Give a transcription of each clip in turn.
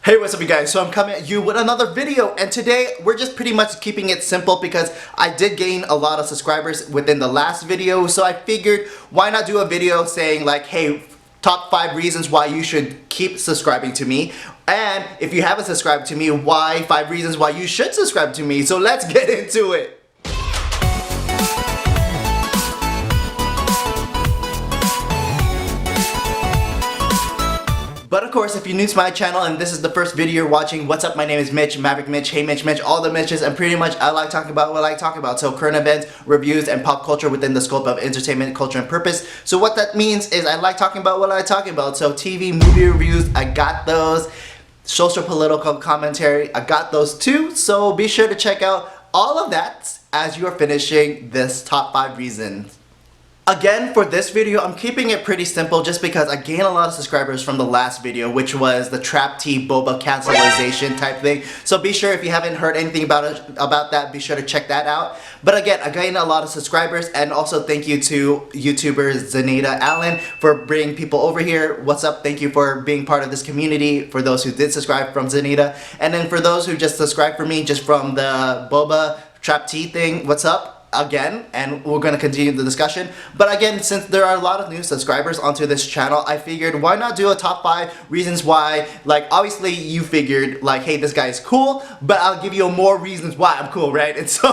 Hey, what's up you guys? So I'm coming at you with another video, and today we're just pretty much keeping it simple because I did gain a lot of subscribers within the last video, so I figured why not do a video saying like, hey, top 5 reasons why you should keep subscribing to me, and if you haven't subscribed to me, why 5 reasons why you should subscribe to me. So let's get into it. But of course, if you're new to my channel and this is the first video you're watching, what's up? My name is Mitch, Maverick Mitch, hey Mitch, all the Mitches, and pretty much I like talking about what I like talking about. So current events, reviews, and pop culture within the scope of entertainment, culture, and purpose. So what that means is I like talking about what I like talking about. So TV, movie reviews, I got those. Social political commentary, I got those too. So be sure to check out all of that as you are finishing this top 5 reasons. Again, for this video, I'm keeping it pretty simple just because I gained a lot of subscribers from the last video, which was the trap tea boba cancelization type thing. So be sure, if you haven't heard anything about that, be sure to check that out. But again, I gained a lot of subscribers, and also thank you to YouTuber Zanita Allen for bringing people over here. What's up? Thank you for being part of this community, for those who did subscribe from Zanita. And then for those who just subscribed for me just from the boba trap tea thing, what's up? Again, and we're going to continue the discussion. But again, since there are a lot of new subscribers onto this channel, I figured why not do a top 5 reasons why. Like, obviously you figured like, hey, this guy is cool, but I'll give you more reasons why I'm cool, right? And so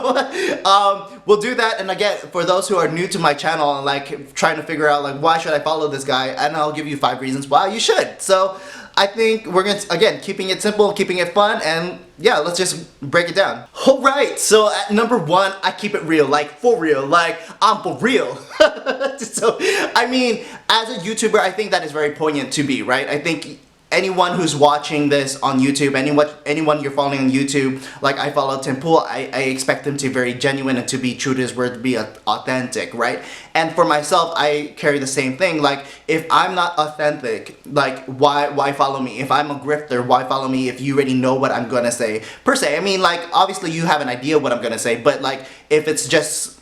we'll do that. And again, for those who are new to my channel and like trying to figure out like, why should I follow this guy, and I'll give you 5 reasons why you should. So I think we're going to, again, keeping it simple, keeping it fun, and yeah, let's just break it down. Alright, so at number 1, I keep it real, like for real, like I'm for real. So, I mean, as a YouTuber, I think that is very poignant to be, right? I think anyone who's watching this on YouTube, anyone you're following on YouTube, like I follow Tim Pool, I expect him to be very genuine and to be true to his word, to be authentic, right? And for myself, I carry the same thing. Like, if I'm not authentic, like, why follow me? If I'm a grifter, why follow me if you already know what I'm gonna say? Per se, I mean, like, obviously you have an idea what I'm gonna say, but like, if it's just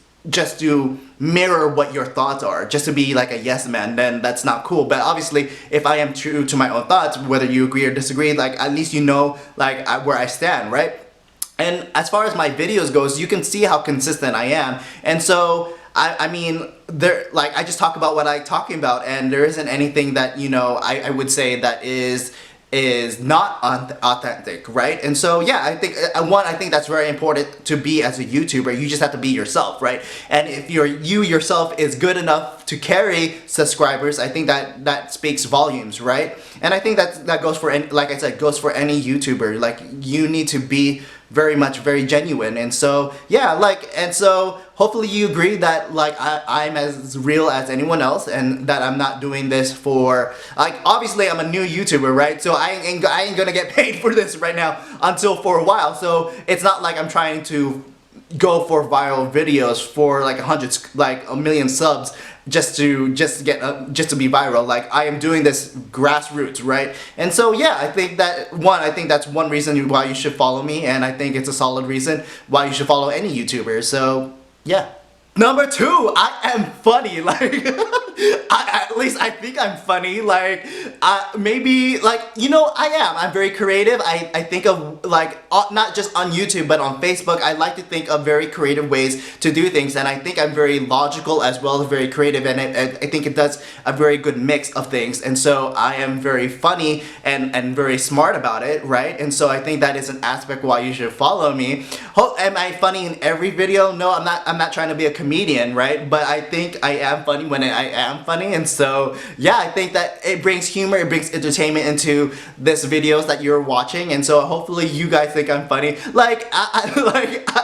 to mirror what your thoughts are, just to be like a yes man, then that's not cool. But obviously, if I am true to my own thoughts, whether you agree or disagree, like at least you know like where I stand, right? And as far as my videos goes, you can see how consistent I am. And so I mean, I just talk about what I'm talking about, and there isn't anything that, you know, I would say that is not authentic, right? And so yeah, I think that's very important to be as a YouTuber. You just have to be yourself, right? And if you yourself is good enough to carry subscribers, I think that speaks volumes, right? And I think that goes for any, like I said, goes for any YouTuber. Like, you need to be very genuine. And so yeah, like, and so hopefully you agree that like I'm as real as anyone else, and that I'm not doing this for, like, obviously I'm a new YouTuber, right? So I ain't gonna get paid for this right now until for a while. So it's not like I'm trying to go for viral videos for like 1 million subs just to be viral. Like, I am doing this grassroots, right? And so yeah, I think that's one reason why you should follow me, and I think it's a solid reason why you should follow any YouTuber. So yeah. Number 2, I am funny. Like, at least I think I'm funny. Like, maybe, like, you know, I'm very creative. I think of, like, not just on YouTube, but on Facebook, I like to think of very creative ways to do things, and I think I'm very logical as well as very creative, and I think it does a very good mix of things. And so I am very funny and very smart about it, right? And so I think that is an aspect why you should follow me. Am I funny in every video? No, I'm not trying to be a comedian, right? But I think I am funny when I am funny. And so yeah, I think that it brings humor, it brings entertainment into this videos that you're watching. And so hopefully you guys think I'm funny. Like,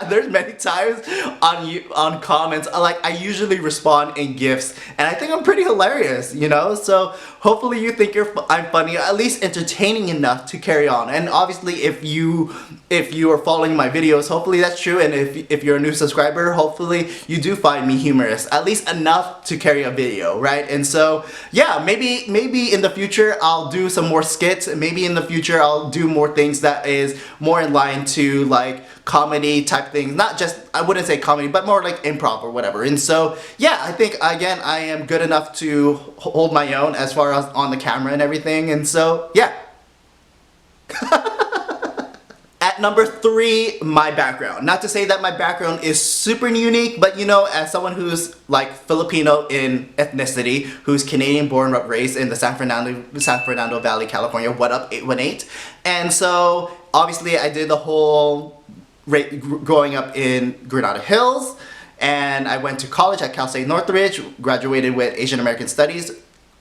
there's many times on comments, like, I usually respond in GIFs, and I think I'm pretty hilarious, you know? So hopefully you think I'm funny, at least entertaining enough to carry on. And obviously if you are following my videos, hopefully that's true. And if you're a new subscriber, hopefully you do find me humorous, at least enough to carry a video, right? And so yeah, maybe in the future I'll do some more skits. Maybe in the future I'll do more things that is more in line to like comedy type things. Not just, I wouldn't say comedy, but more like improv or whatever. And so yeah, I think again I am good enough to hold my own as far as on the camera and everything. And so yeah. At number 3, my background. Not to say that my background is super unique, but you know, as someone who's like Filipino in ethnicity, who's Canadian born and raised in the San Fernando Valley, California, what up 818? And so obviously I did the whole growing up in Granada Hills, and I went to college at Cal State Northridge, graduated with Asian American Studies,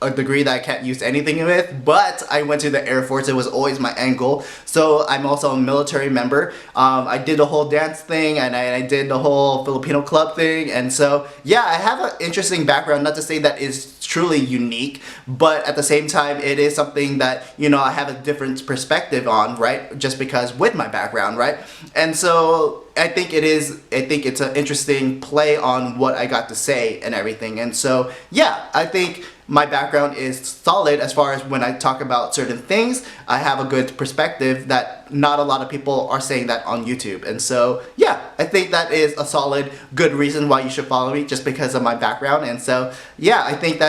a degree that I can't use anything with, but I went to the Air Force. It was always my end goal. So I'm also a military member. I did the whole dance thing, and I did the whole Filipino club thing, and so yeah, I have an interesting background. Not to say that is truly unique, but at the same time, it is something that, you know, I have a different perspective on, right? Just because with my background, right? And so I think it's an interesting play on what I got to say and everything. And so yeah, I think my background is solid as far as when I talk about certain things. I have a good perspective that not a lot of people are saying that on YouTube. And so yeah, I think that is a solid, good reason why you should follow me, just because of my background. And so yeah, I think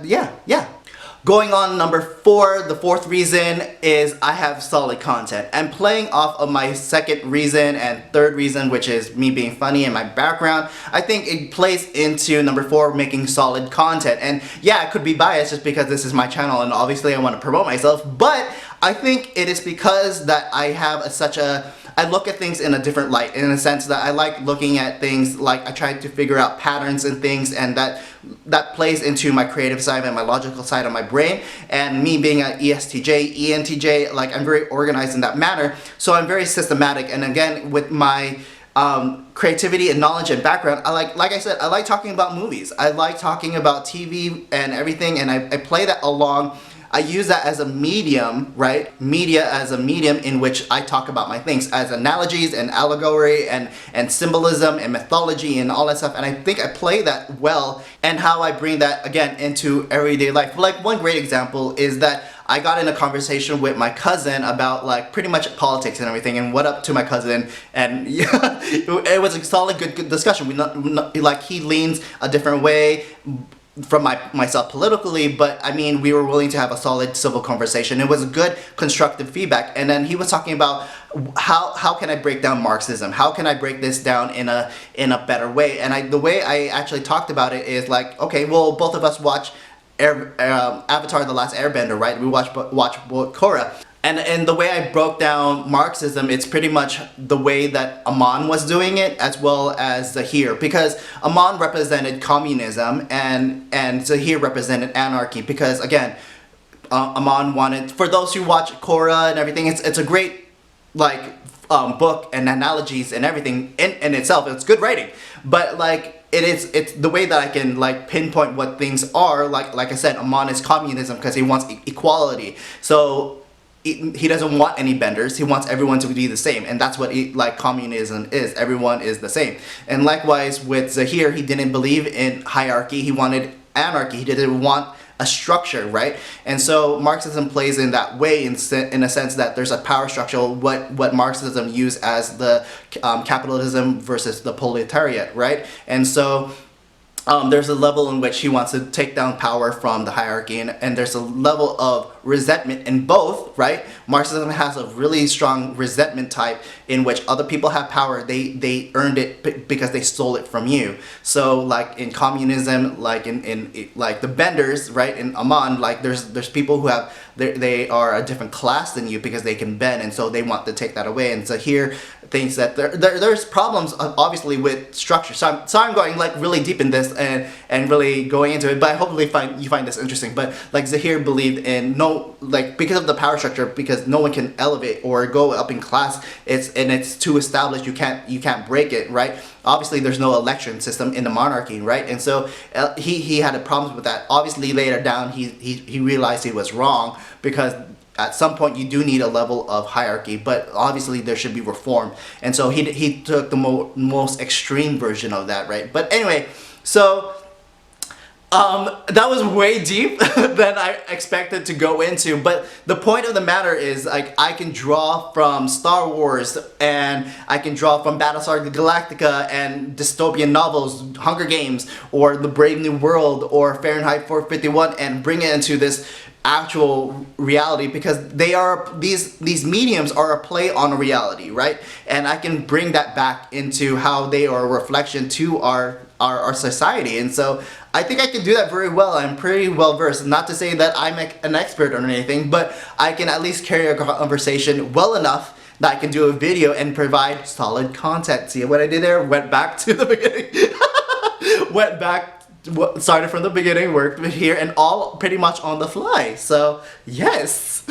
yeah. Going on number 4, the 4th reason is I have solid content. And playing off of my 2nd reason and 3rd reason, which is me being funny and my background, I think it plays into number 4, making solid content. And yeah, I could be biased just because this is my channel and obviously I want to promote myself, but I think it is because that I have I look at things in a different light, in a sense that I like looking at things, like I try to figure out patterns and things, and that plays into my creative side and my logical side of my brain. And me being an ENTJ, like I'm very organized in that manner, so I'm very systematic. And again, with my creativity and knowledge and background, like I said, I like talking about movies, I like talking about TV and everything, and I play that along. I use that as a medium, right? Media as a medium in which I talk about my things as analogies and allegory and symbolism and mythology and all that stuff. And I think I play that well, and how I bring that again into everyday life. Like one great example is that I got in a conversation with my cousin about like pretty much politics and everything, and what up to my cousin, and yeah, it was a solid good discussion. Like he leans a different way from myself politically, but I mean, we were willing to have a solid civil conversation. It was a good constructive feedback. And then he was talking about how can I break down Marxism? How can I break this down in a better way? And the way I actually talked about it is like, okay, well, both of us watch Avatar: The Last Airbender, right? We watch Korra. And the way I broke down Marxism, it's pretty much the way that Aman was doing it, as well as Zahir. Because Aman represented communism and Zahir represented anarchy. Because again, Aman wanted, for those who watch Korra and everything, it's a great like book and analogies and everything in itself. It's good writing, but like it's the way that I can like pinpoint what things are. Like I said, Aman is communism because he wants equality. So he doesn't want any benders. He wants everyone to be the same, and that's what like communism is. Everyone is the same. And likewise with Zahir, he didn't believe in hierarchy. He wanted anarchy. He didn't want a structure, right? And so Marxism plays in that way, in a sense that there's a power structure. What Marxism used as the capitalism versus the proletariat, right? And so there's a level in which he wants to take down power from the hierarchy, and there's a level of resentment in both, right? Marxism has a really strong resentment type in which other people have power. They earned it because they stole it from you. So like in communism, like in like the benders, right? In Aman, like there's people who have they are a different class than you because they can bend, and so they want to take that away. And so here thinks that there's problems obviously with structure. So I'm going like really deep in this and really going into it, but hopefully you find this interesting. But like Zahir believed in like because of the power structure, because no one can elevate or go up in class, it's too established, you can't break it, right? Obviously there's no election system in the monarchy, right? And so he had a problem with that. Obviously later down he realized he was wrong, because at some point you do need a level of hierarchy, but obviously there should be reform. And so he took the most extreme version of that, right? But anyway, so that was way deep than I expected to go into, but the point of the matter is, like, I can draw from Star Wars, and I can draw from Battlestar Galactica and dystopian novels, Hunger Games, or The Brave New World, or Fahrenheit 451, and bring it into this actual reality, because these mediums are a play on a reality, right? And I can bring that back into how they are a reflection to our society. And so I think I can do that very well. I'm pretty well versed. Not to say that I'm an expert or anything, but I can at least carry a conversation well enough that I can do a video and provide solid content. See what I did there? Went back to the beginning. Went back, started from the beginning, worked here, and all pretty much on the fly. So yes.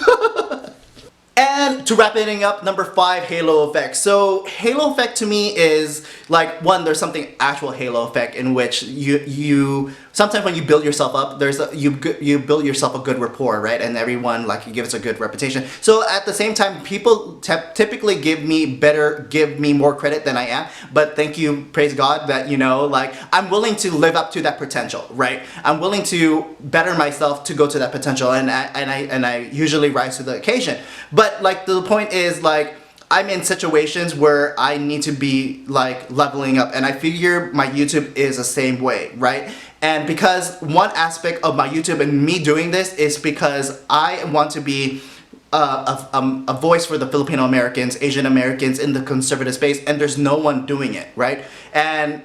And to wrap it up, number 5, halo effect. So halo effect to me is like, one, there's something actual halo effect in which you sometimes when you build yourself up, you build yourself a good rapport, right? And everyone like gives a good reputation. So at the same time, people typically give me more credit than I am. But thank you, praise God, that like I'm willing to live up to that potential, right? I'm willing to better myself to go to that potential, and I usually rise to the occasion. But like the point is, like, I'm in situations where I need to be like leveling up, and I figure my YouTube is the same way, right? And because one aspect of my YouTube and me doing this is because I want to be a voice for the Filipino Americans, Asian Americans in the conservative space, and there's no one doing it, right? And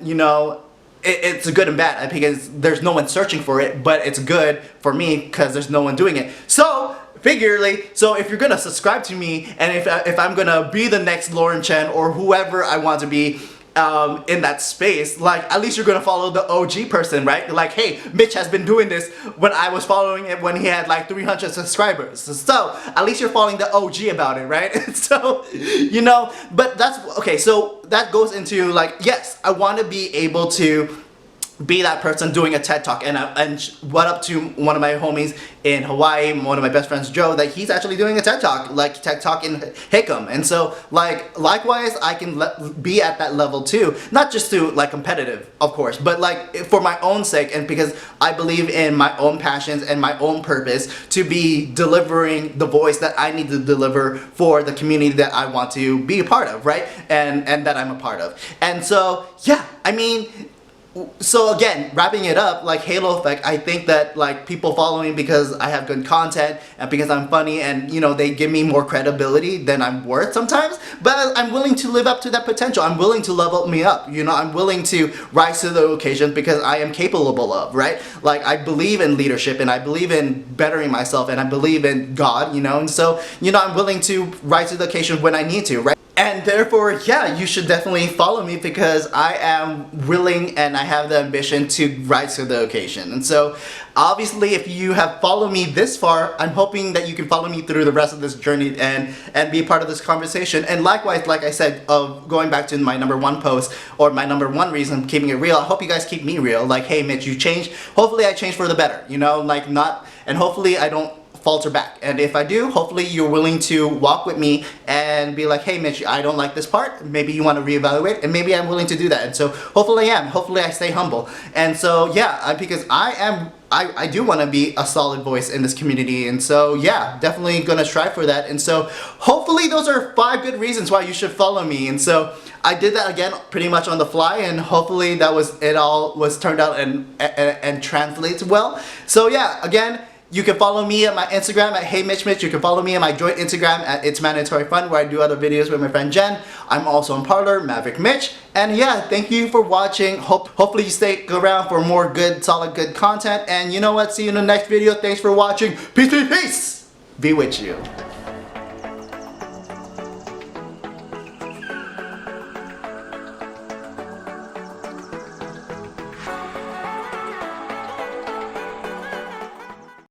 it's good and bad because there's no one searching for it, but it's good for me because there's no one doing it. So figuratively, so if you're gonna subscribe to me, and if I'm gonna be the next Lauren Chen or whoever I want to be in that space, like at least you're gonna follow the OG person, right? Like, hey, Mitch has been doing this when I was following it when he had like 300 subscribers. So at least you're following the OG about it, right? So, but that's okay. So that goes into like, yes, I want to be able to be that person doing a TED Talk, and what up to one of my homies in Hawaii, one of my best friends, Joe, that he's actually doing a TED Talk, like TED Talk in Hickam. And so like likewise I can be at that level too, not just to like competitive of course, but like for my own sake, and because I believe in my own passions and my own purpose to be delivering the voice that I need to deliver for the community that I want to be a part of, right? And that I'm a part of. And so yeah, I mean, so again, wrapping it up, like halo effect, I think that like people follow me because I have good content and because I'm funny, and they give me more credibility than I'm worth sometimes, but I'm willing to live up to that potential. I'm willing to level me up, I'm willing to rise to the occasion because I am capable of, right? Like I believe in leadership, and I believe in bettering myself, and I believe in God, and so I'm willing to rise to the occasion when I need to, right? And therefore, yeah, you should definitely follow me because I am willing and I have the ambition to rise to the occasion. And so, obviously, if you have followed me this far, I'm hoping that you can follow me through the rest of this journey and be part of this conversation. And likewise, like I said, going back to my number 1 post, or my number 1 reason, keeping it real, I hope you guys keep me real. Like, hey, Mitch, you changed. Hopefully, I changed for the better, like not, and hopefully I don't falter back. And if I do, hopefully you're willing to walk with me and be like, hey Mitch, I don't like this part, maybe you want to reevaluate, and maybe I'm willing to do that. And so hopefully I stay humble. And so yeah, because I do want to be a solid voice in this community, and so yeah, definitely gonna strive for that. And so hopefully those are 5 good reasons why you should follow me. And so I did that again pretty much on the fly, and hopefully that was it, all was turned out and translates well. So yeah, again, you can follow me at my Instagram at HeyMitchMitch. You can follow me at my joint Instagram at It's Mandatory Fun, where I do other videos with my friend Jen. I'm also on Parler, Maverick Mitch. And yeah, thank you for watching. Hopefully you stay around for more good, solid, good content. And you know what? See you in the next video. Thanks for watching. Peace, peace, peace. Be with you.